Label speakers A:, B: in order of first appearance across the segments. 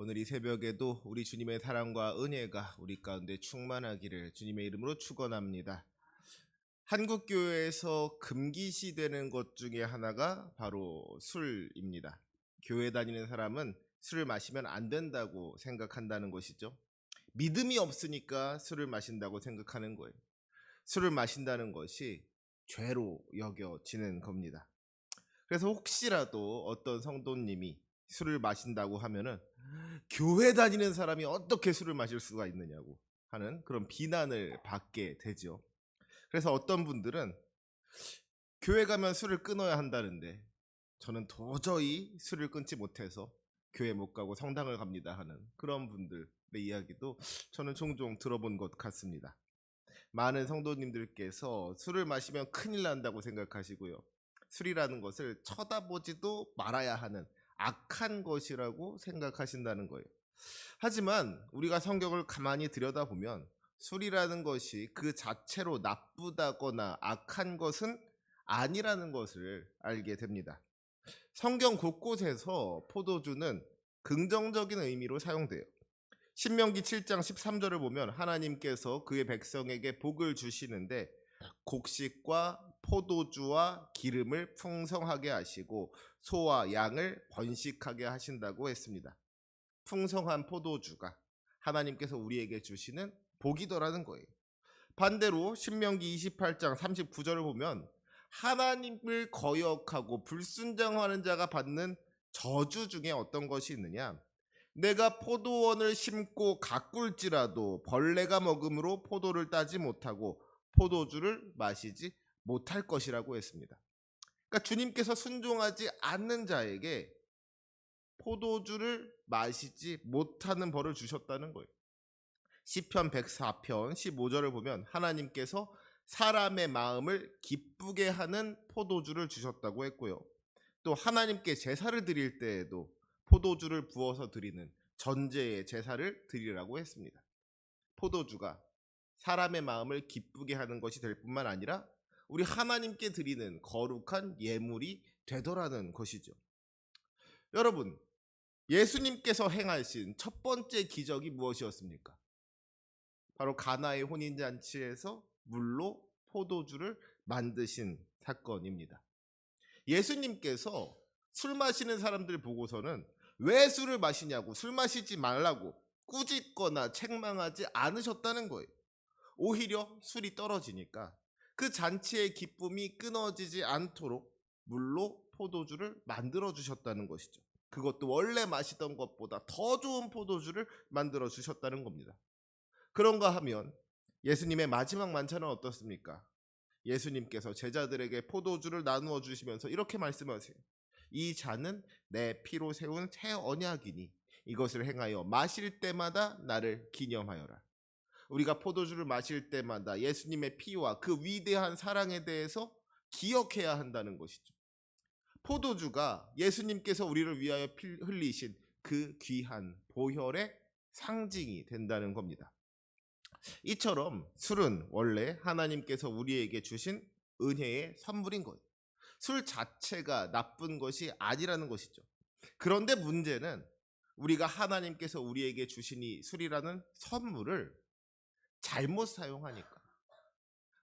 A: 오늘 이 새벽에도 우리 주님의 사랑과 은혜가 우리 가운데 충만하기를 주님의 이름으로 축원합니다. 한국 교회에서 금기시되는 것 중에 하나가 바로 술입니다. 교회 다니는 사람은 술을 마시면 안 된다고 생각한다는 것이죠. 믿음이 없으니까 술을 마신다고 생각하는 거예요. 술을 마신다는 것이 죄로 여겨지는 겁니다. 그래서 혹시라도 어떤 성도님이 술을 마신다고 하면은 교회 다니는 사람이 어떻게 술을 마실 수가 있느냐고 하는 그런 비난을 받게 되죠. 그래서 어떤 분들은 교회 가면 술을 끊어야 한다는데 저는 도저히 술을 끊지 못해서 교회 못 가고 성당을 갑니다 하는 그런 분들의 이야기도 저는 종종 들어본 것 같습니다. 많은 성도님들께서 술을 마시면 큰일 난다고 생각하시고요. 술이라는 것을 쳐다보지도 말아야 하는 악한 것이라고 생각하신다는 거예요. 하지만 우리가 성경을 가만히 들여다보면 술이라는 것이 그 자체로 나쁘다거나 악한 것은 아니라는 것을 알게 됩니다. 성경 곳곳에서 포도주는 긍정적인 의미로 사용돼요. 신명기 7장 13절을 보면 하나님께서 그의 백성에게 복을 주시는데 곡식과 포도주와 기름을 풍성하게 하시고 소와 양을 번식하게 하신다고 했습니다. 풍성한 포도주가 하나님께서 우리에게 주시는 복이더라는 거예요. 반대로 신명기 28장 39절을 보면 하나님을 거역하고 불순종하는 자가 받는 저주 중에 어떤 것이 있느냐? 내가 포도원을 심고 가꿀지라도 벌레가 먹음으로 포도를 따지 못하고 포도주를 마시지 못할 것이라고 했습니다. 그러니까 주님께서 순종하지 않는 자에게 포도주를 마시지 못하는 벌을 주셨다는 거예요. 시편 104편 15절을 보면 하나님께서 사람의 마음을 기쁘게 하는 포도주를 주셨다고 했고요. 또 하나님께 제사를 드릴 때에도 포도주를 부어서 드리는 전제의 제사를 드리라고 했습니다. 포도주가 사람의 마음을 기쁘게 하는 것이 될 뿐만 아니라 우리 하나님께 드리는 거룩한 예물이 되더라는 것이죠. 여러분, 예수님께서 행하신 첫 번째 기적이 무엇이었습니까? 바로 가나의 혼인잔치에서 물로 포도주를 만드신 사건입니다. 예수님께서 술 마시는 사람들 보고서는 왜 술을 마시냐고, 술 마시지 말라고 꾸짖거나 책망하지 않으셨다는 거예요. 오히려 술이 떨어지니까 그 잔치의 기쁨이 끊어지지 않도록 물로 포도주를 만들어 주셨다는 것이죠. 그것도 원래 마시던 것보다 더 좋은 포도주를 만들어 주셨다는 겁니다. 그런가 하면 예수님의 마지막 만찬은 어떻습니까? 예수님께서 제자들에게 포도주를 나누어 주시면서 이렇게 말씀하세요. 이 잔은 내 피로 세운 새 언약이니 이것을 행하여 마실 때마다 나를 기념하여라. 우리가 포도주를 마실 때마다 예수님의 피와 그 위대한 사랑에 대해서 기억해야 한다는 것이죠. 포도주가 예수님께서 우리를 위하여 흘리신 그 귀한 보혈의 상징이 된다는 겁니다. 이처럼 술은 원래 하나님께서 우리에게 주신 은혜의 선물인 거예요. 술 자체가 나쁜 것이 아니라는 것이죠. 그런데 문제는 우리가 하나님께서 우리에게 주신 이 술이라는 선물을 잘못 사용하니까,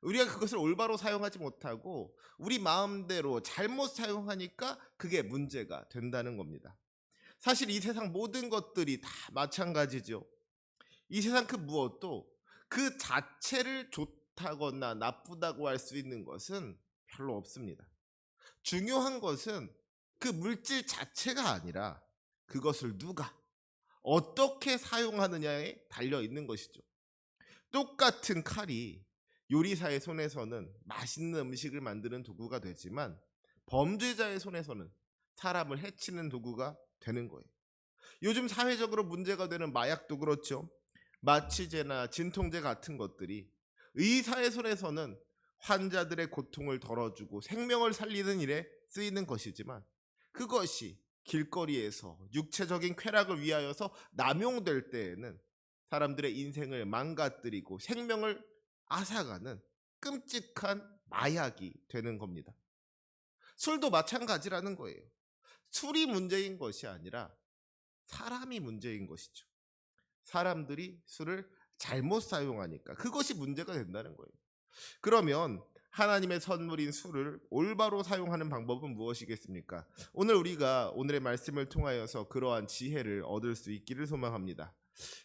A: 우리가 그것을 올바로 사용하지 못하고 우리 마음대로 잘못 사용하니까 그게 문제가 된다는 겁니다. 사실 이 세상 모든 것들이 다 마찬가지죠. 이 세상 그 무엇도 그 자체를 좋다거나 나쁘다고 할 수 있는 것은 별로 없습니다. 중요한 것은 그 물질 자체가 아니라 그것을 누가 어떻게 사용하느냐에 달려 있는 것이죠. 똑같은 칼이 요리사의 손에서는 맛있는 음식을 만드는 도구가 되지만 범죄자의 손에서는 사람을 해치는 도구가 되는 거예요. 요즘 사회적으로 문제가 되는 마약도 그렇죠. 마취제나 진통제 같은 것들이 의사의 손에서는 환자들의 고통을 덜어주고 생명을 살리는 일에 쓰이는 것이지만 그것이 길거리에서 육체적인 쾌락을 위하여서 남용될 때에는 사람들의 인생을 망가뜨리고 생명을 앗아가는 끔찍한 마약이 되는 겁니다. 술도 마찬가지라는 거예요. 술이 문제인 것이 아니라 사람이 문제인 것이죠. 사람들이 술을 잘못 사용하니까 그것이 문제가 된다는 거예요. 그러면 하나님의 선물인 술을 올바로 사용하는 방법은 무엇이겠습니까? 오늘 우리가 오늘의 말씀을 통하여서 그러한 지혜를 얻을 수 있기를 소망합니다.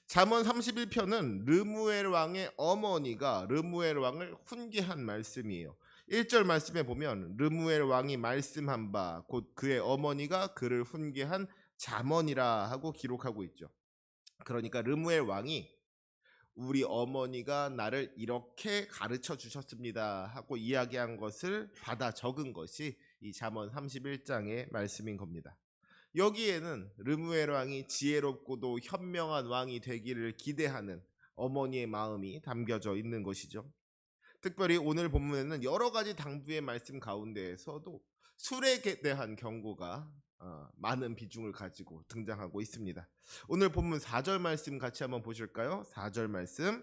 A: 잠언 31편은 르무엘 왕의 어머니가 르무엘 왕을 훈계한 말씀이에요. 1절 말씀에 보면 르무엘 왕이 말씀한 바 곧 그의 어머니가 그를 훈계한 잠언이라 하고 기록하고 있죠. 그러니까 르무엘 왕이 우리 어머니가 나를 이렇게 가르쳐 주셨습니다 하고 이야기한 것을 받아 적은 것이 이 잠언 31장의 말씀인 겁니다. 여기에는 르무엘 왕이 지혜롭고도 현명한 왕이 되기를 기대하는 어머니의 마음이 담겨져 있는 것이죠. 특별히 오늘 본문에는 여러 가지 당부의 말씀 가운데에서도 술에 대한 경고가 많은 비중을 가지고 등장하고 있습니다. 오늘 본문 4절 말씀 같이 한번 보실까요? 4절 말씀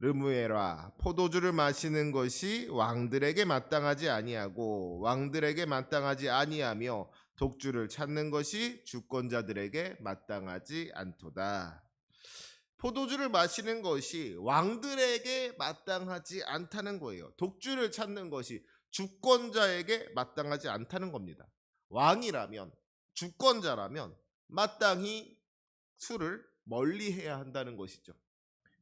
A: 르무엘아 포도주를 마시는 것이 왕들에게 마땅하지 아니하고 왕들에게 마땅하지 아니하며 독주를 찾는 것이 주권자들에게 마땅하지 않도다. 포도주를 마시는 것이 왕들에게 마땅하지 않다는 거예요. 독주를 찾는 것이 주권자에게 마땅하지 않다는 겁니다. 왕이라면 주권자라면 마땅히 술을 멀리해야 한다는 것이죠.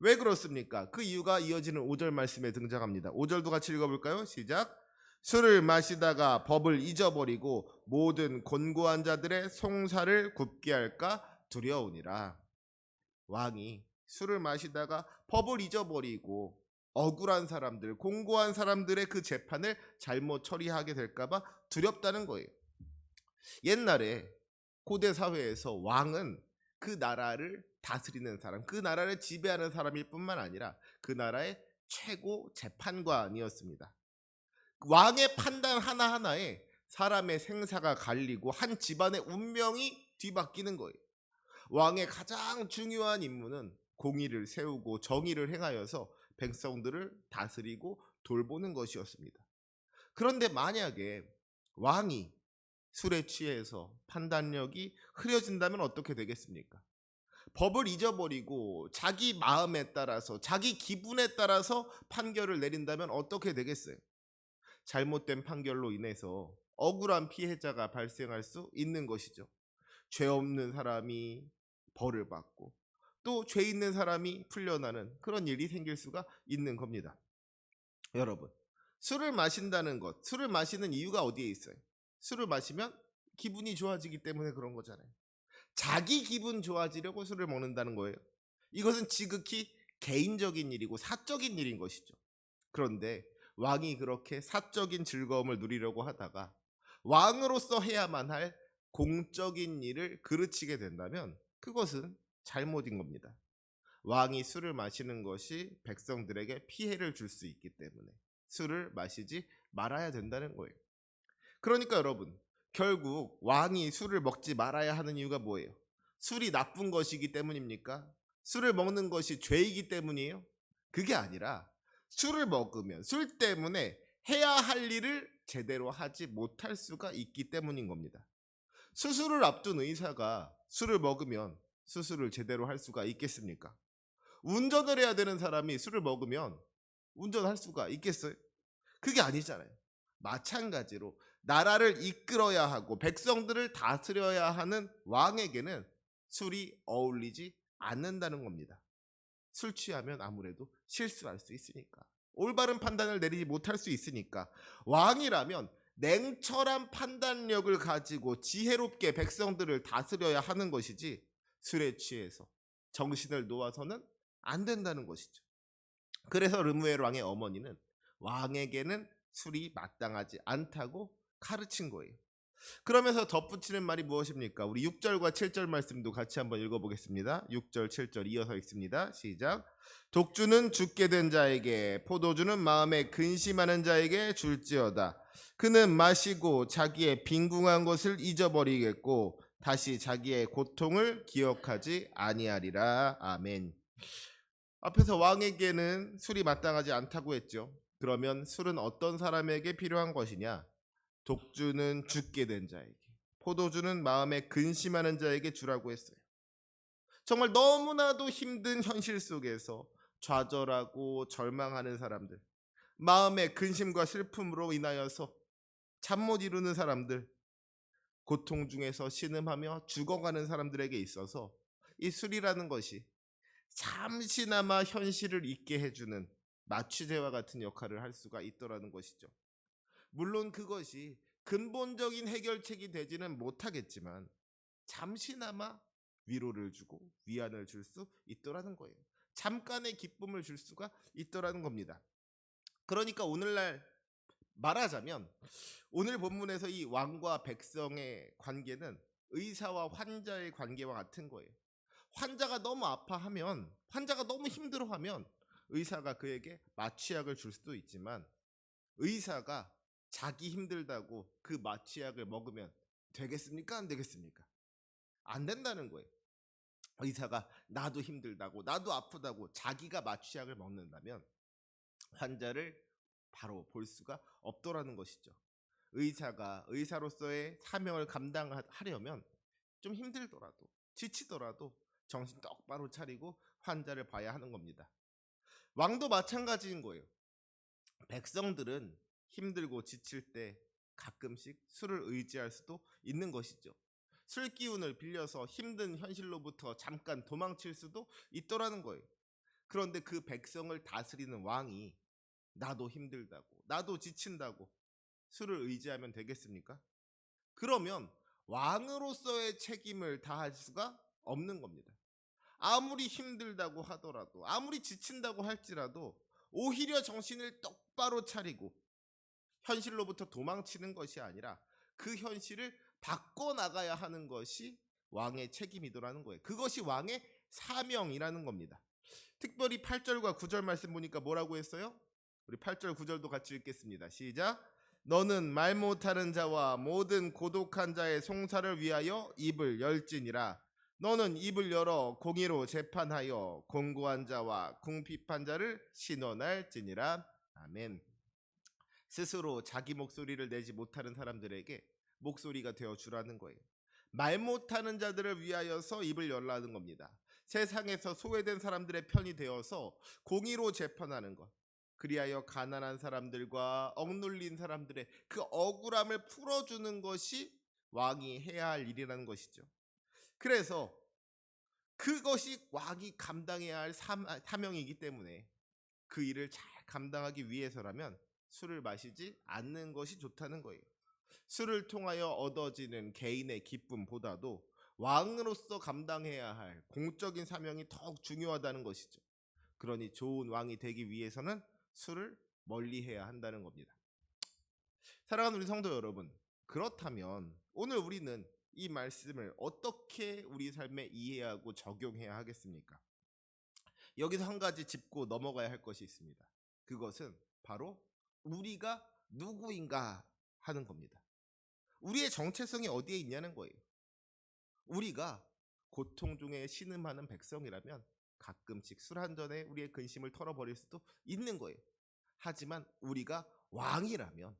A: 왜 그렇습니까? 그 이유가 이어지는 5절 말씀에 등장합니다. 5절도 같이 읽어볼까요? 시작. 술을 마시다가 법을 잊어버리고 모든 곤고한 자들의 송사를 굽게 할까 두려우니라. 왕이 술을 마시다가 법을 잊어버리고 억울한 사람들, 공고한 사람들의 그 재판을 잘못 처리하게 될까봐 두렵다는 거예요. 옛날에 고대 사회에서 왕은 그 나라를 다스리는 사람, 그 나라를 지배하는 사람일 뿐만 아니라 그 나라의 최고 재판관이었습니다. 왕의 판단 하나하나에 사람의 생사가 갈리고 한 집안의 운명이 뒤바뀌는 거예요. 왕의 가장 중요한 임무는 공의를 세우고 정의를 행하여서 백성들을 다스리고 돌보는 것이었습니다. 그런데 만약에 왕이 술에 취해서 판단력이 흐려진다면 어떻게 되겠습니까? 법을 잊어버리고 자기 마음에 따라서 자기 기분에 따라서 판결을 내린다면 어떻게 되겠어요? 잘못된 판결로 인해서 억울한 피해자가 발생할 수 있는 것이죠. 죄 없는 사람이 벌을 받고 또 죄 있는 사람이 풀려나는 그런 일이 생길 수가 있는 겁니다. 여러분, 술을 마신다는 것, 술을 마시는 이유가 어디에 있어요? 술을 마시면 기분이 좋아지기 때문에 그런 거잖아요. 자기 기분 좋아지려고 술을 먹는다는 거예요. 이것은 지극히 개인적인 일이고 사적인 일인 것이죠. 그런데 왕이 그렇게 사적인 즐거움을 누리려고 하다가 왕으로서 해야만 할 공적인 일을 그르치게 된다면 그것은 잘못인 겁니다. 왕이 술을 마시는 것이 백성들에게 피해를 줄 수 있기 때문에 술을 마시지 말아야 된다는 거예요. 그러니까 여러분, 결국 왕이 술을 먹지 말아야 하는 이유가 뭐예요? 술이 나쁜 것이기 때문입니까? 술을 먹는 것이 죄이기 때문이에요? 그게 아니라 술을 먹으면 술 때문에 해야 할 일을 제대로 하지 못할 수가 있기 때문인 겁니다. 수술을 앞둔 의사가 술을 먹으면 수술을 제대로 할 수가 있겠습니까? 운전을 해야 되는 사람이 술을 먹으면 운전할 수가 있겠어요? 그게 아니잖아요. 마찬가지로 나라를 이끌어야 하고 백성들을 다스려야 하는 왕에게는 술이 어울리지 않는다는 겁니다. 술 취하면 아무래도 실수할 수 있으니까, 올바른 판단을 내리지 못할 수 있으니까 왕이라면 냉철한 판단력을 가지고 지혜롭게 백성들을 다스려야 하는 것이지 술에 취해서 정신을 놓아서는 안 된다는 것이죠. 그래서 르무엘 왕의 어머니는 왕에게는 술이 마땅하지 않다고 가르친 거예요. 그러면서 덧붙이는 말이 무엇입니까? 우리 6절과 7절 말씀도 같이 한번 읽어보겠습니다. 6절 7절 이어서 읽습니다. 시작. 독주는 죽게 된 자에게 포도주는 마음에 근심하는 자에게 줄지어다. 그는 마시고 자기의 빈궁한 것을 잊어버리겠고 다시 자기의 고통을 기억하지 아니하리라. 아멘. 앞에서 왕에게는 술이 마땅하지 않다고 했죠. 그러면 술은 어떤 사람에게 필요한 것이냐? 독주는 죽게 된 자에게, 포도주는 마음에 근심하는 자에게 주라고 했어요. 정말 너무나도 힘든 현실 속에서 좌절하고 절망하는 사람들, 마음의 근심과 슬픔으로 인하여서 잠 못 이루는 사람들, 고통 중에서 신음하며 죽어가는 사람들에게 있어서 이 술이라는 것이 잠시나마 현실을 잊게 해주는 마취제와 같은 역할을 할 수가 있더라는 것이죠. 물론 그것이 근본적인 해결책이 되지는 못하겠지만 잠시나마 위로를 주고 위안을 줄 수 있더라는 거예요. 잠깐의 기쁨을 줄 수가 있더라는 겁니다. 그러니까 오늘날 말하자면 오늘 본문에서 이 왕과 백성의 관계는 의사와 환자의 관계와 같은 거예요. 환자가 너무 아파하면, 환자가 너무 힘들어하면 의사가 그에게 마취약을 줄 수도 있지만 의사가 자기 힘들다고 그 마취약을 먹으면 되겠습니까? 안 되겠습니까? 안 된다는 거예요. 의사가 나도 힘들다고, 나도 아프다고 자기가 마취약을 먹는다면 환자를 바로 볼 수가 없더라는 것이죠. 의사가 의사로서의 사명을 감당하려면 좀 힘들더라도, 지치더라도 정신 똑바로 차리고 환자를 봐야 하는 겁니다. 왕도 마찬가지인 거예요. 백성들은 힘들고 지칠 때 가끔씩 술을 의지할 수도 있는 것이죠. 술 기운을 빌려서 힘든 현실로부터 잠깐 도망칠 수도 있더라는 거예요. 그런데 그 백성을 다스리는 왕이 나도 힘들다고, 나도 지친다고 술을 의지하면 되겠습니까? 그러면 왕으로서의 책임을 다할 수가 없는 겁니다. 아무리 힘들다고 하더라도, 아무리 지친다고 할지라도 오히려 정신을 똑바로 차리고 현실로부터 도망치는 것이 아니라 그 현실을 바꿔나가야 하는 것이 왕의 책임이더라는 거예요. 그것이 왕의 사명이라는 겁니다. 특별히 8절과 9절 말씀 보니까 뭐라고 했어요? 우리 8절 9절도 같이 읽겠습니다. 시작. 너는 말 못하는 자와 모든 고독한 자의 송사를 위하여 입을 열지니라. 너는 입을 열어 공의로 재판하여 공고한 자와 궁핍한 자를 신원할지니라. 아멘. 스스로 자기 목소리를 내지 못하는 사람들에게 목소리가 되어 주라는 거예요. 말 못하는 자들을 위하여서 입을 열라는 겁니다. 세상에서 소외된 사람들의 편이 되어서 공의로 재판하는 것. 그리하여 가난한 사람들과 억눌린 사람들의 그 억울함을 풀어주는 것이 왕이 해야 할 일이라는 것이죠. 그래서 그것이 왕이 감당해야 할 사명이기 때문에 그 일을 잘 감당하기 위해서라면 술을 마시지 않는 것이 좋다는 거예요. 술을 통하여 얻어지는 개인의 기쁨보다도 왕으로서 감당해야 할 공적인 사명이 더욱 중요하다는 것이죠. 그러니 좋은 왕이 되기 위해서는 술을 멀리해야 한다는 겁니다. 사랑하는 우리 성도 여러분, 그렇다면 오늘 우리는 이 말씀을 어떻게 우리 삶에 이해하고 적용해야 하겠습니까? 여기서 한 가지 짚고 넘어가야 할 것이 있습니다. 그것은 바로 우리가 누구인가 하는 겁니다. 우리의 정체성이 어디에 있냐는 거예요. 우리가 고통 중에 신음하는 백성이라면 가끔씩 술 한 잔에 우리의 근심을 털어버릴 수도 있는 거예요. 하지만 우리가 왕이라면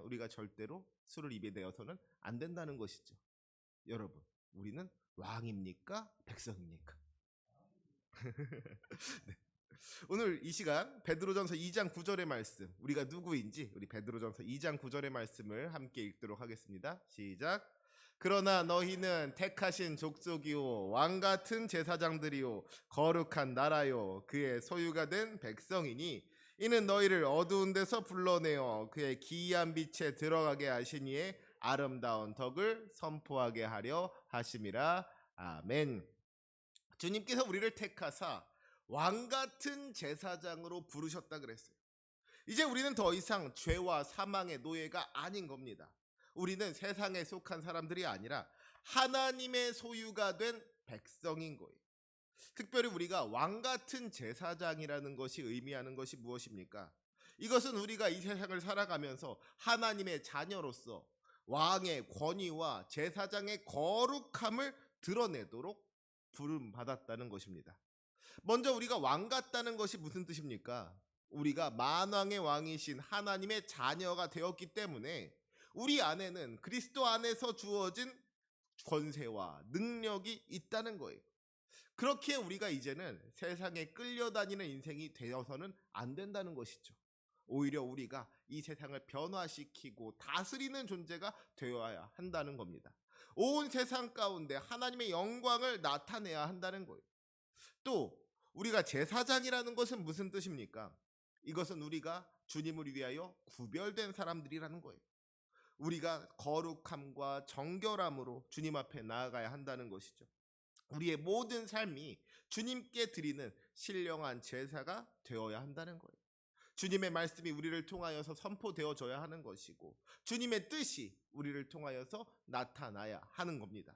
A: 우리가 절대로 술을 입에 내어서는 안 된다는 것이죠. 여러분, 우리는 왕입니까? 백성입니까? 네. 오늘 이 시간 베드로전서 2장 9절의 말씀, 우리가 누구인지 우리 베드로전서 2장 9절의 말씀을 함께 읽도록 하겠습니다. 시작. 그러나 너희는 택하신 족속이요 왕 같은 제사장들이요 거룩한 나라요 그의 소유가 된 백성이니 이는 너희를 어두운 데서 불러내어 그의 기이한 빛에 들어가게 하시니에 아름다운 덕을 선포하게 하려 하심이라. 아멘. 주님께서 우리를 택하사 왕 같은 제사장으로 부르셨다 그랬어요. 이제 우리는 더 이상 죄와 사망의 노예가 아닌 겁니다. 우리는 세상에 속한 사람들이 아니라 하나님의 소유가 된 백성인 거예요. 특별히 우리가 왕 같은 제사장이라는 것이 의미하는 것이 무엇입니까? 이것은 우리가 이 세상을 살아가면서 하나님의 자녀로서 왕의 권위와 제사장의 거룩함을 드러내도록 부름받았다는 것입니다. 먼저 우리가 왕 같다는 것이 무슨 뜻입니까? 우리가 만왕의 왕이신 하나님의 자녀가 되었기 때문에 우리 안에는 그리스도 안에서 주어진 권세와 능력이 있다는 거예요. 그렇게 우리가 이제는 세상에 끌려다니는 인생이 되어서는 안 된다는 것이죠. 오히려 우리가 이 세상을 변화시키고 다스리는 존재가 되어야 한다는 겁니다. 온 세상 가운데 하나님의 영광을 나타내야 한다는 거예요. 또 우리가 제사장이라는 것은 무슨 뜻입니까? 이것은 우리가 주님을 위하여 구별된 사람들이라는 거예요. 우리가 거룩함과 정결함으로 주님 앞에 나아가야 한다는 것이죠. 우리의 모든 삶이 주님께 드리는 신령한 제사가 되어야 한다는 거예요. 주님의 말씀이 우리를 통하여서 선포되어져야 하는 것이고 주님의 뜻이 우리를 통하여서 나타나야 하는 겁니다.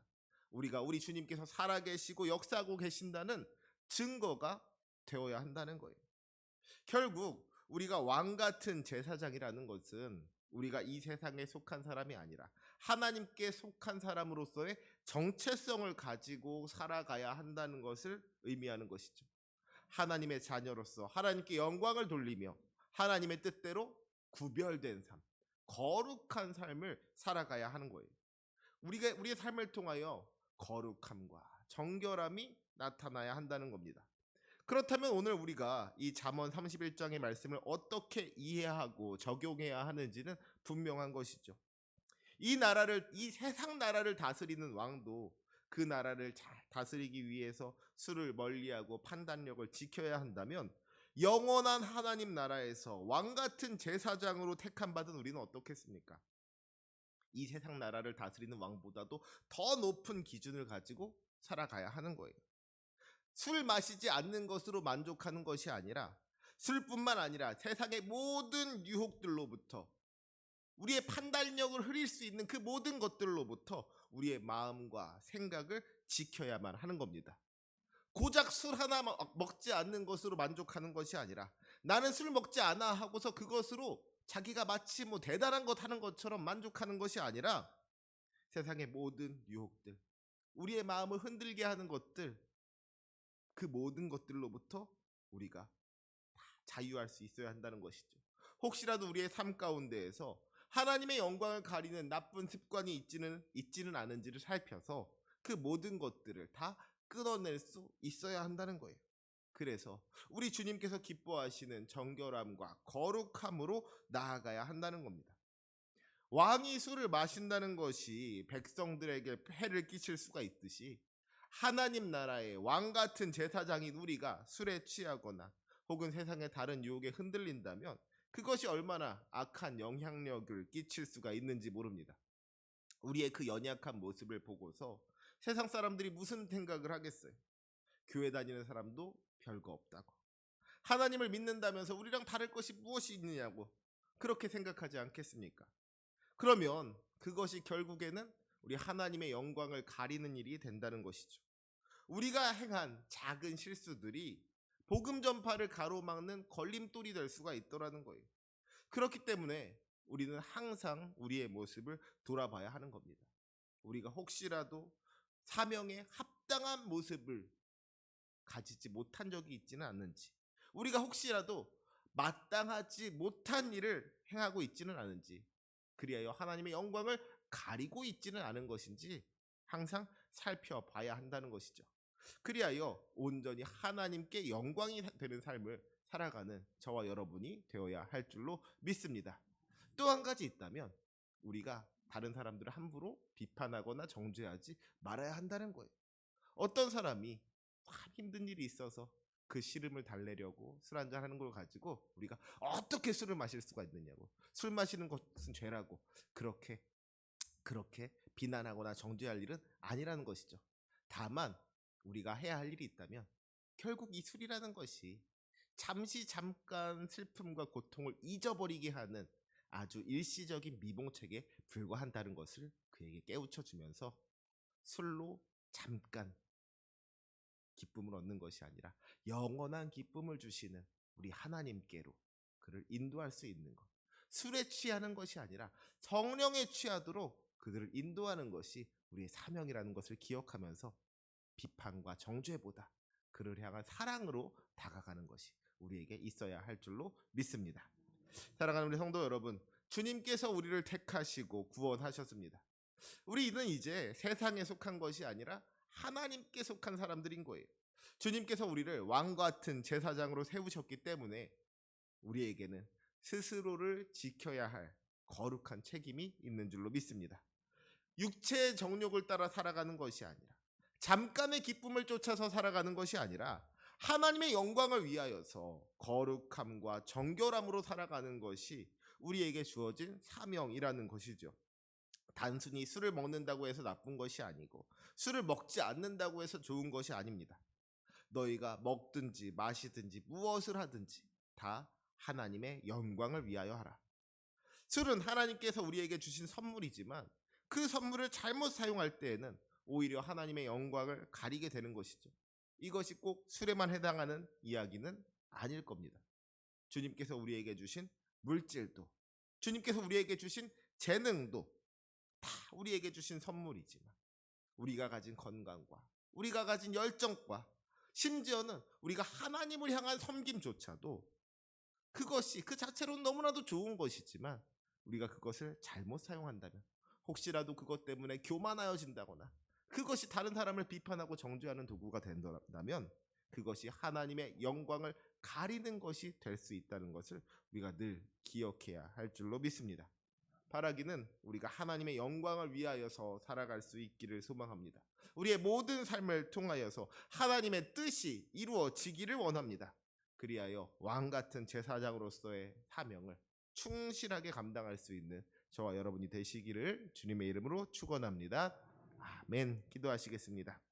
A: 우리가 우리 주님께서 살아계시고 역사하고 계신다는 증거가 되어야 한다는 거예요. 결국 우리가 왕 같은 제사장이라는 것은 우리가 이 세상에 속한 사람이 아니라 하나님께 속한 사람으로서의 정체성을 가지고 살아가야 한다는 것을 의미하는 것이죠. 하나님의 자녀로서 하나님께 영광을 돌리며 하나님의 뜻대로 구별된 삶, 거룩한 삶을 살아가야 하는 거예요. 우리의 삶을 통하여 거룩함과 정결함이 나타나야 한다는 겁니다. 그렇다면 오늘 우리가 이 잠언 31장의 말씀을 어떻게 이해하고 적용해야 하는지는 분명한 것이죠. 이 세상 나라를 다스리는 왕도 그 나라를 잘 다스리기 위해서 수를 멀리하고 판단력을 지켜야 한다면 영원한 하나님 나라에서 왕 같은 제사장으로 택함 받은 우리는 어떻겠습니까? 이 세상 나라를 다스리는 왕보다도 더 높은 기준을 가지고 살아가야 하는 거예요. 술 마시지 않는 것으로 만족하는 것이 아니라 술뿐만 아니라 세상의 모든 유혹들로부터 우리의 판단력을 흐릴 수 있는 그 모든 것들로부터 우리의 마음과 생각을 지켜야만 하는 겁니다. 고작 술 하나 먹지 않는 것으로 만족하는 것이 아니라 나는 술 먹지 않아 하고서 그것으로 자기가 마치 뭐 대단한 것 하는 것처럼 만족하는 것이 아니라 세상의 모든 유혹들, 우리의 마음을 흔들게 하는 것들, 그 모든 것들로부터 우리가 자유할 수 있어야 한다는 것이죠. 혹시라도 우리의 삶 가운데에서 하나님의 영광을 가리는 나쁜 습관이 있지는 않은지를 살펴서 그 모든 것들을 다 끊어낼 수 있어야 한다는 거예요. 그래서 우리 주님께서 기뻐하시는 정결함과 거룩함으로 나아가야 한다는 겁니다. 왕이 술을 마신다는 것이 백성들에게 해를 끼칠 수가 있듯이 하나님 나라의 왕 같은 제사장인 우리가 술에 취하거나 혹은 세상의 다른 유혹에 흔들린다면 그것이 얼마나 악한 영향력을 끼칠 수가 있는지 모릅니다. 우리의 그 연약한 모습을 보고서 세상 사람들이 무슨 생각을 하겠어요? 교회 다니는 사람도 별거 없다고, 하나님을 믿는다면서 우리랑 다를 것이 무엇이 있느냐고 그렇게 생각하지 않겠습니까? 그러면 그것이 결국에는 우리 하나님의 영광을 가리는 일이 된다는 것이죠. 우리가 행한 작은 실수들이 복음 전파를 가로막는 걸림돌이 될 수가 있더라는 거예요. 그렇기 때문에 우리는 항상 우리의 모습을 돌아봐야 하는 겁니다. 우리가 혹시라도 사명에 합당한 모습을 가지지 못한 적이 있지는 않는지, 우리가 혹시라도 마땅하지 못한 일을 행하고 있지는 않은지, 그리하여 하나님의 영광을 가리고 있지는 않은 것인지 항상 살펴봐야 한다는 것이죠. 그리하여 온전히 하나님께 영광이 되는 삶을 살아가는 저와 여러분이 되어야 할 줄로 믿습니다. 또 한 가지 있다면 우리가 다른 사람들을 함부로 비판하거나 정죄하지 말아야 한다는 거예요. 어떤 사람이 참 힘든 일이 있어서 그 시름을 달래려고 술 한잔 하는 걸 가지고 우리가 어떻게 술을 마실 수가 있느냐고, 술 마시는 것은 죄라고 그렇게 비난하거나 정죄할 일은 아니라는 것이죠. 다만 우리가 해야 할 일이 있다면 결국 이 술이라는 것이 잠깐 슬픔과 고통을 잊어버리게 하는 아주 일시적인 미봉책에 불과한다는 것을 그에게 깨우쳐주면서 술로 잠깐 기쁨을 얻는 것이 아니라 영원한 기쁨을 주시는 우리 하나님께로 그를 인도할 수 있는 것, 술에 취하는 것이 아니라 성령에 취하도록 그들을 인도하는 것이 우리의 사명이라는 것을 기억하면서 비판과 정죄보다 그를 향한 사랑으로 다가가는 것이 우리에게 있어야 할 줄로 믿습니다. 사랑하는 우리 성도 여러분, 주님께서 우리를 택하시고 구원하셨습니다. 우리는 이제 세상에 속한 것이 아니라 하나님께 속한 사람들인 거예요. 주님께서 우리를 왕 같은 제사장으로 세우셨기 때문에 우리에게는 스스로를 지켜야 할 거룩한 책임이 있는 줄로 믿습니다. 육체의 정욕을 따라 살아가는 것이 아니라, 잠깐의 기쁨을 쫓아서 살아가는 것이 아니라, 하나님의 영광을 위하여서 거룩함과 정결함으로 살아가는 것이 우리에게 주어진 사명이라는 것이죠. 단순히 술을 먹는다고 해서 나쁜 것이 아니고, 술을 먹지 않는다고 해서 좋은 것이 아닙니다. 너희가 먹든지 마시든지 무엇을 하든지 다 하나님의 영광을 위하여 하라. 술은 하나님께서 우리에게 주신 선물이지만 그 선물을 잘못 사용할 때에는 오히려 하나님의 영광을 가리게 되는 것이죠. 이것이 꼭 술에만 해당하는 이야기는 아닐 겁니다. 주님께서 우리에게 주신 물질도, 주님께서 우리에게 주신 재능도 다 우리에게 주신 선물이지만, 우리가 가진 건강과 우리가 가진 열정과 심지어는 우리가 하나님을 향한 섬김조차도, 그것이 그 자체로는 너무나도 좋은 것이지만 우리가 그것을 잘못 사용한다면, 혹시라도 그것 때문에 교만하여진다거나 그것이 다른 사람을 비판하고 정죄하는 도구가 된다면 그것이 하나님의 영광을 가리는 것이 될 수 있다는 것을 우리가 늘 기억해야 할 줄로 믿습니다. 바라기는 우리가 하나님의 영광을 위하여서 살아갈 수 있기를 소망합니다. 우리의 모든 삶을 통하여서 하나님의 뜻이 이루어지기를 원합니다. 그리하여 왕같은 제사장으로서의 사명을 충실하게 감당할 수 있는 저와 여러분이 되시기를 주님의 이름으로 축원합니다. 아멘. 기도하시겠습니다.